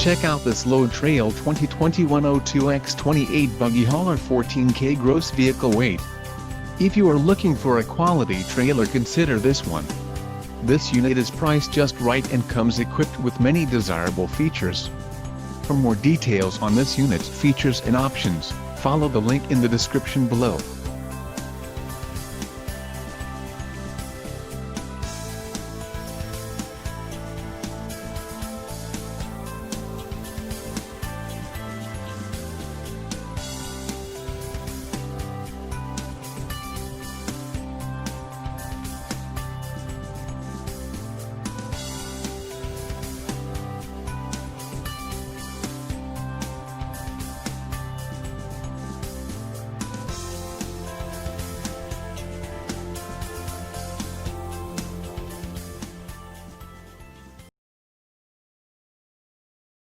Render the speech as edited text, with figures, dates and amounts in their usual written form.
Check out this load trail 2020 102X28 Buggy Hauler 14K gross vehicle weight. If you are looking for a quality trailer, consider this one. This unit is priced just right and comes equipped with many desirable features. For more details on this unit's features and options, follow the link in the description below.